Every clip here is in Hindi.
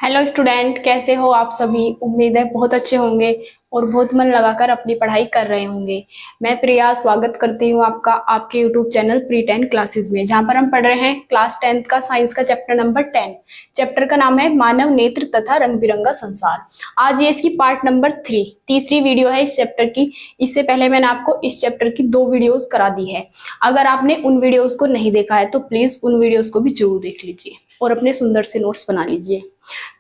हेलो स्टूडेंट, कैसे हो आप सभी। उम्मीद है बहुत अच्छे होंगे और बहुत मन लगाकर अपनी पढ़ाई कर रहे होंगे। मैं प्रिया स्वागत करती हूँ आपका आपके यूट्यूब चैनल प्री 10 क्लासेस में, जहाँ पर हम पढ़ रहे हैं क्लास 10th का साइंस का चैप्टर नंबर 10। चैप्टर का नाम है मानव नेत्र तथा रंग बिरंगा संसार। आज ये इसकी पार्ट नंबर 3 तीसरी वीडियो है इस चैप्टर की। इससे पहले मैंने आपको इस चैप्टर की 2 वीडियोज करा दी है। अगर आपने उन वीडियोज को नहीं देखा है तो प्लीज उन वीडियोज को भी जरूर देख लीजिए और अपने सुंदर से नोट्स बना लीजिए।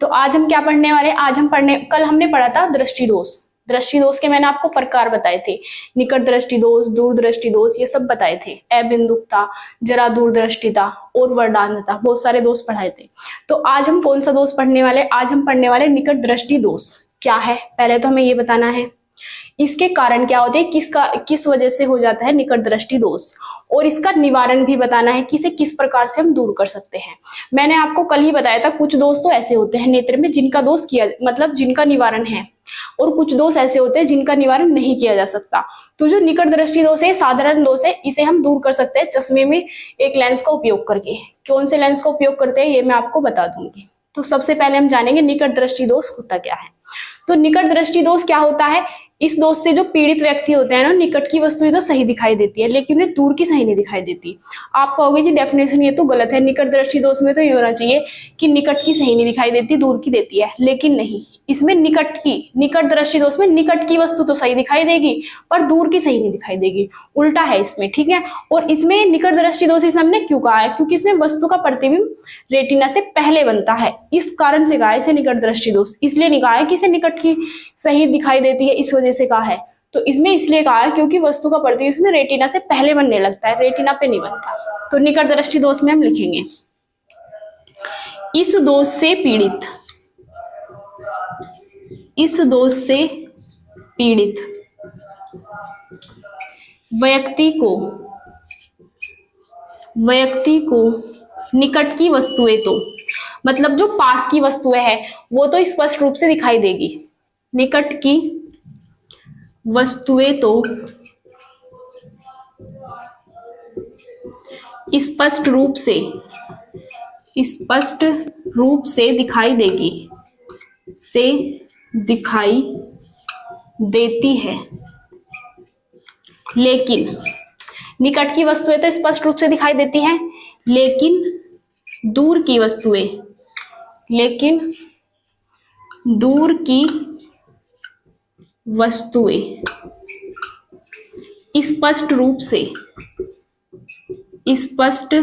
तो आज हम क्या पढ़ने वाले हैं? आज हम कल हमने पढ़ा था दृष्टि दोष। दृष्टि दोष के मैंने आपको प्रकार बताए थे, निकट दृष्टि दोष, दूर दृष्टि दोष, ये सब बताए थे। अबिंदुकता, जरा दूरदृष्टिता और वर्णांधता, बहुत सारे दोष पढ़ाए थे। तो आज हम कौन सा दोष पढ़ने वाले? आज हम पढ़ने वाले निकट दृष्टि दोष। क्या है पहले तो हमें ये बताना है, इसके कारण क्या होते हैं, किस वजह से हो जाता है निकट दृष्टि दोष, और इसका निवारण भी बताना है कि इसे किस प्रकार से हम दूर कर सकते हैं। मैंने आपको कल ही बताया था कुछ दोष तो ऐसे होते हैं नेत्र में जिनका दोष किया मतलब जिनका निवारण है, और कुछ दोष ऐसे होते हैं जिनका निवारण नहीं किया जा सकता। तो जो निकट दृष्टि दोष है साधारण दोष है, इसे हम दूर कर सकते हैं चश्मे में एक लेंस का उपयोग करके। कौन से लेंस का उपयोग करते हैं ये मैं आपको बता दूंगी। तो सबसे पहले हम जानेंगे निकट दृष्टि दोष होता क्या है। तो निकट दृष्टि दोष क्या होता है? इस दोष से जो पीड़ित व्यक्ति होते हैं ना, निकट की वस्तु तो सही दिखाई देती है लेकिन उन्हें दूर की सही नहीं दिखाई देती। आप कहोगे जी डेफिनेशन ये तो गलत है, निकट दृष्टि दोष में तो ये होना चाहिए कि निकट की सही नहीं दिखाई देती, दूर की देती है। लेकिन नहीं, इसमें निकट दृष्टि दोष में निकट की वस्तु तो सही दिखाई देगी पर दूर की सही नहीं दिखाई देगी, उल्टा है इसमें, ठीक है। और इसमें निकट दृष्टि दोष इसे हमने क्यों कहा है? क्योंकि इसमें वस्तु का प्रतिबिंब रेटिना से पहले बनता है, इस कारण से कहा है इसे निकट दृष्टि दोष। इसलिए नहीं कहा है कि इसे निकट की सही दिखाई देती है इस वजह से कहा है, तो इसमें इसलिए कहा है क्योंकि वस्तु का प्रतिबिंब इसमें रेटिना से पहले बनने लगता है, रेटिना पे नहीं बनता। तो निकट दृष्टि दोष में हम लिखेंगे इस दोष से पीड़ित, इस दोष से पीड़ित व्यक्ति को निकट की वस्तुएं तो मतलब जो पास की वस्तुएं हैं वो तो स्पष्ट रूप से दिखाई देगी। निकट की वस्तुएं तो स्पष्ट रूप से दिखाई देगी, से दिखाई देती है। लेकिन निकट की वस्तुएं तो स्पष्ट रूप से दिखाई देती हैं, लेकिन दूर की वस्तुएं स्पष्ट रूप से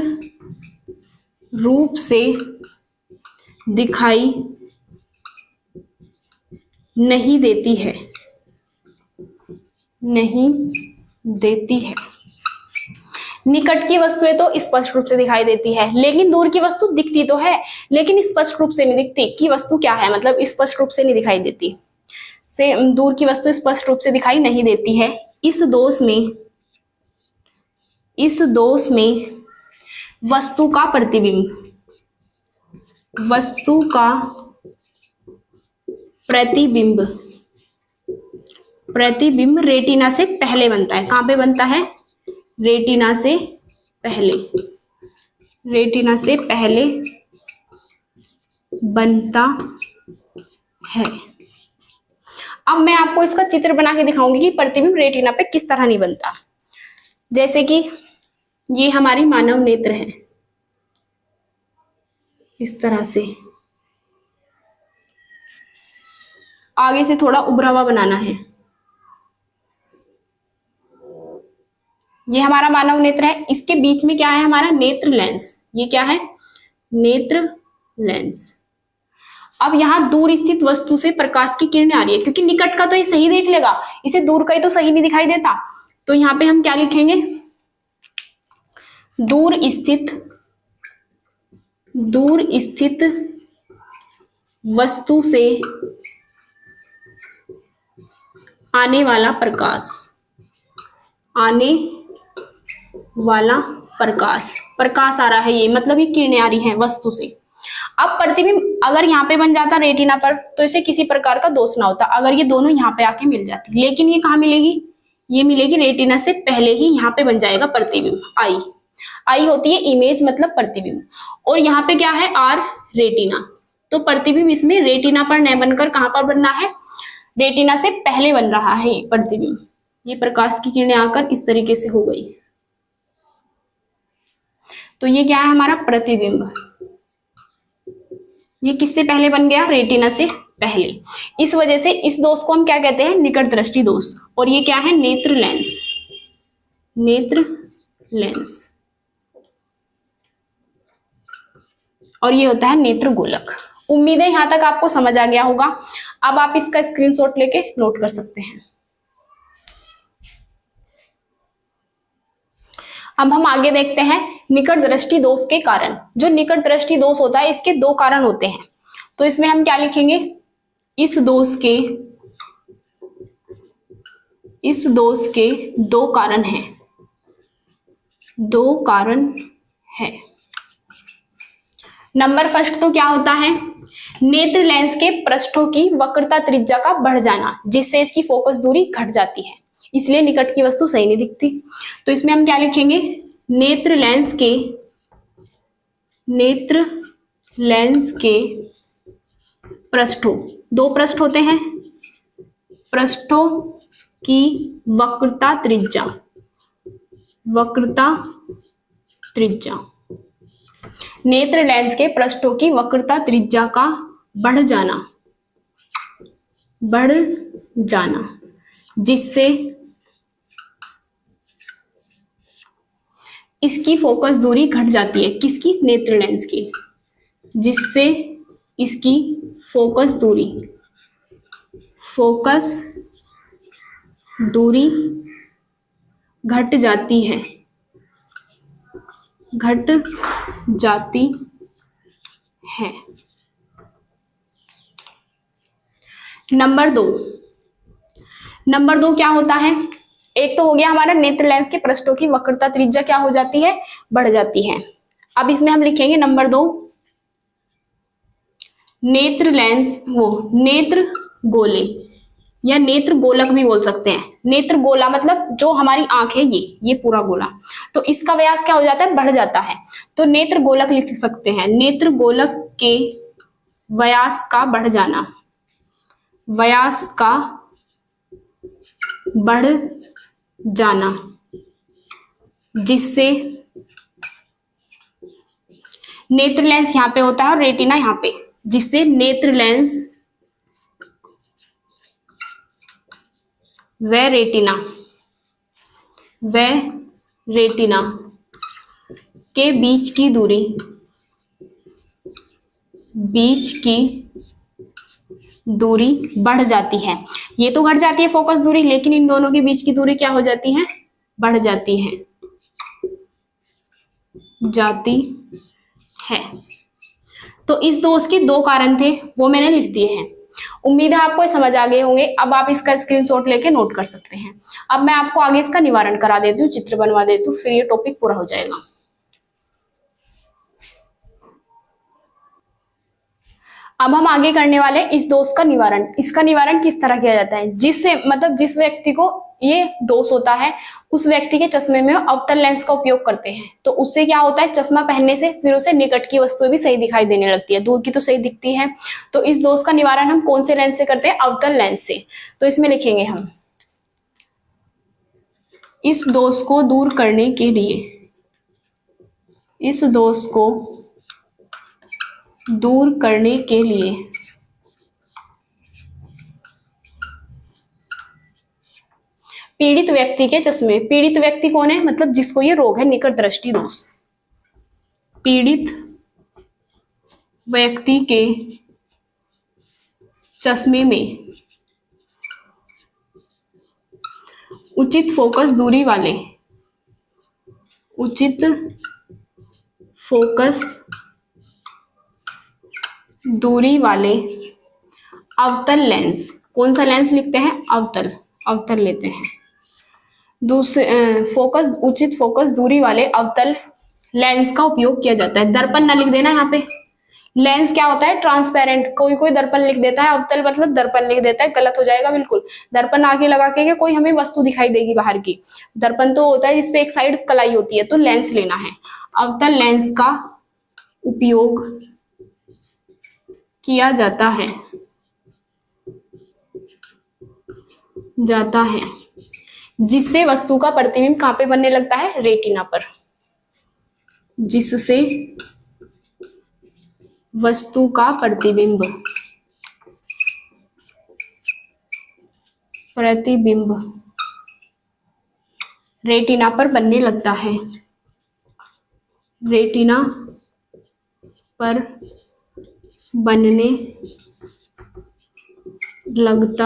दिखाई नहीं देती है, निकट की वस्तुएं तो स्पष्ट रूप से दिखाई देती है, लेकिन दूर की वस्तु दिखती तो है लेकिन स्पष्ट रूप से नहीं दिखती। की वस्तु क्या है मतलब स्पष्ट रूप से नहीं दिखाई देती, से दूर की वस्तु स्पष्ट रूप से दिखाई नहीं देती है। इस दोष में वस्तु का प्रतिबिंब रेटिना से पहले बनता है। कहां पे बनता है? रेटिना से पहले बनता है। अब मैं आपको इसका चित्र बना के दिखाऊंगी कि प्रतिबिंब रेटिना पे किस तरह नहीं बनता। जैसे कि ये हमारी मानव नेत्र है, इस तरह से आगे से थोड़ा उभरा हुआ बनाना है। ये हमारा मानव नेत्र है, इसके बीच में क्या है? हमारा नेत्र लेंस। ये क्या है? नेत्र लेंस। अब यहां दूर स्थित वस्तु से प्रकाश की किरणें आ रही है, क्योंकि निकट का तो ये सही देख लेगा, इसे दूर का ही तो सही नहीं दिखाई देता। तो यहां पे हम क्या लिखेंगे? दूर स्थित वस्तु से आने वाला प्रकाश आ रहा है, ये मतलब ये किरणें आ रही हैं वस्तु से। अब प्रतिबिंब अगर यहाँ पे बन जाता रेटिना पर तो इसे किसी प्रकार का दोष ना होता, अगर ये दोनों यहाँ पे आके मिल जाती। लेकिन ये कहाँ मिलेगी? ये मिलेगी रेटिना से पहले ही, यहाँ पे बन जाएगा प्रतिबिंब। आई होती है इमेज मतलब प्रतिबिंब, और यहाँ पे क्या है? R retina. तो प्रतिबिंब इसमें रेटिना पर न बनकर कहां पर बनना है, रेटिना से पहले बन रहा है ये प्रतिबिंब। ये प्रकाश की किरणें आकर इस तरीके से हो गई, तो ये क्या है हमारा प्रतिबिंब। ये किससे पहले बन गया, रेटिना से पहले। इस वजह से इस दोष को हम क्या कहते हैं, निकट दृष्टि दोष। और ये क्या है, नेत्र लेंस, नेत्र लेंस। और ये होता है नेत्र गोलक। उम्मीद है यहां तक आपको समझ आ गया होगा। अब आप इसका स्क्रीनशॉट लेके नोट कर सकते हैं। अब हम आगे देखते हैं निकट दृष्टि दोष के कारण। जो निकट दृष्टि दोष होता है इसके दो कारण होते हैं, तो इसमें हम क्या लिखेंगे, इस दोष के दो कारण हैं, दो कारण है। नंबर फर्स्ट तो क्या होता है, नेत्र लेंस के पृष्ठों की वक्रता त्रिज्या का बढ़ जाना, जिससे इसकी फोकस दूरी घट जाती है, इसलिए निकट की वस्तु सही नहीं दिखती। तो इसमें हम क्या लिखेंगे, नेत्र लेंस के पृष्ठों, दो पृष्ठ होते हैं, पृष्ठों की वक्रता त्रिज्या, नेत्र लेंस के पृष्ठों की वक्रता त्रिज्या का बढ़ जाना, जिससे इसकी फोकस दूरी घट जाती है, किसकी, नेत्र लेंस की, जिससे इसकी फोकस दूरी घट जाती है। नंबर दो क्या होता है, एक तो हो गया हमारा नेत्र लेंस के पृष्ठों की वक्रता त्रिज्या क्या हो जाती है, बढ़ जाती है। अब इसमें हम लिखेंगे नंबर 2, नेत्र गोले या नेत्र गोलक भी बोल सकते हैं। नेत्र गोला मतलब जो हमारी आंख है, ये पूरा गोला, तो इसका व्यास क्या हो जाता है, बढ़ जाता है, तो नेत्र गोलक लिख सकते हैं। नेत्र गोलक के व्यास का बढ़ जाना, जिससे नेत्र लेंस यहां पे होता है और रेटिना यहां पे, जिससे नेत्र लेंस व रेटिना के बीच की दूरी बढ़ जाती है। ये तो घट जाती है फोकस दूरी, लेकिन इन दोनों के बीच की दूरी क्या हो जाती है, बढ़ जाती है। तो इस दोष के दो कारण थे, वो मैंने लिख दिए हैं। उम्मीद है आपको समझ आ गए होंगे। अब आप इसका स्क्रीनशॉट लेके नोट कर सकते हैं। अब मैं आपको आगे इसका निवारण करा देती हूँ, चित्र बनवा देती हूँ, फिर ये टॉपिक पूरा हो जाएगा। अब हम आगे करने वाले इस दोष का निवारण। इसका निवारण किस तरह किया जाता है, जिस व्यक्ति को ये दोष होता है उस व्यक्ति के चश्मे में अवतल लेंस का उपयोग करते हैं, तो उससे क्या होता है, चश्मा पहनने से फिर उसे निकट की वस्तुएं भी सही दिखाई देने लगती है, दूर की तो सही दिखती है। तो इस दोष का निवारण हम कौन से लेंस से करते हैं, अवतल लेंस से। तो इसमें लिखेंगे हम, इस दोष को दूर करने के लिए पीड़ित व्यक्ति के चश्मे, पीड़ित व्यक्ति कौन है, मतलब जिसको ये रोग है निकट दृष्टि दोष, पीड़ित व्यक्ति के चश्मे में उचित फोकस दूरी वाले अवतल लेंस, कौन सा लेंस लिखते हैं, अवतल लेते हैं। उचित फोकस दूरी वाले अवतल लेंस का उपयोग किया जाता है। दर्पण ना लिख देना यहाँ पे, लेंस क्या होता है, ट्रांसपेरेंट। कोई दर्पण लिख देता है, अवतल मतलब दर्पण लिख देता है, गलत हो जाएगा बिल्कुल। दर्पण आगे लगा के कोई हमें वस्तु दिखाई देगी बाहर की, दर्पण तो होता है जिसपे एक साइड कलाई होती है, तो लेंस लेना है। अवतल लेंस का उपयोग किया जाता है जिससे वस्तु का प्रतिबिंब कहाँ पे बनने लगता है? रेटिना पर। जिससे वस्तु का प्रतिबिंब रेटिना पर बनने लगता है। रेटिना पर बनने लगता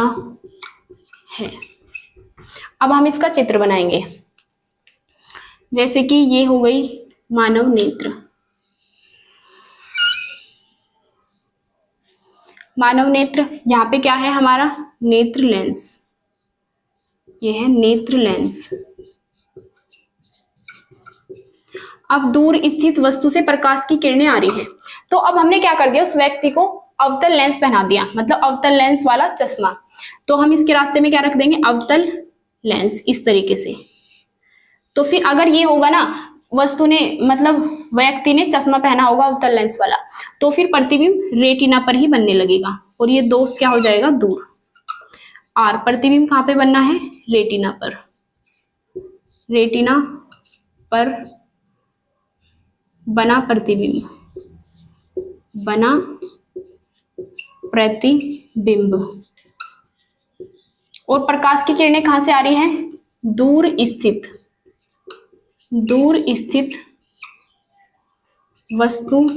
है। अब हम इसका चित्र बनाएंगे। जैसे कि ये हो गई मानव नेत्र। मानव नेत्र, यहाँ पे क्या है हमारा? नेत्र लेंस। ये है नेत्र लेंस। अब दूर स्थित वस्तु से प्रकाश की किरणें आ रही हैं, तो अब हमने क्या कर दिया? उस व्यक्ति को अवतल लेंस पहना दिया, मतलब अवतल लेंस वाला चश्मा। तो हम इसके रास्ते में क्या रख देंगे? अवतल लेंस, इस तरीके से। तो फिर अगर ये होगा ना, वस्तु ने मतलब व्यक्ति ने चश्मा पहना होगा अवतल लेंस वाला, तो फिर प्रतिबिंब रेटिना पर ही बनने लगेगा और ये दोष क्या हो जाएगा? दूर। और प्रतिबिंब कहाँ पे बनना है? रेटिना पर। रेटिना पर बना प्रतिबिंब और प्रकाश की किरणें कहां से आ रही हैं? दूर स्थित वस्तु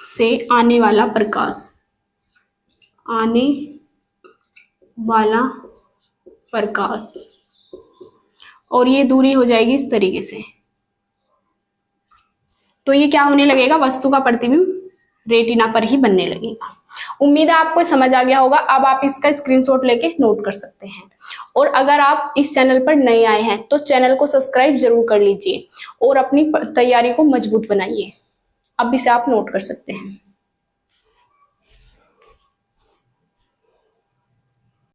से आने वाला प्रकाश और ये दूरी हो जाएगी इस तरीके से। तो ये क्या होने लगेगा? वस्तु का प्रतिबिंब रेटिना पर ही बनने लगेगा। उम्मीद है आपको समझ आ गया होगा। अब आप इसका स्क्रीनशॉट लेके नोट कर सकते हैं। और अगर आप इस चैनल पर नए आए हैं तो चैनल को सब्सक्राइब जरूर कर लीजिए और अपनी तैयारी को मजबूत बनाइए। अब इसे आप नोट कर सकते हैं।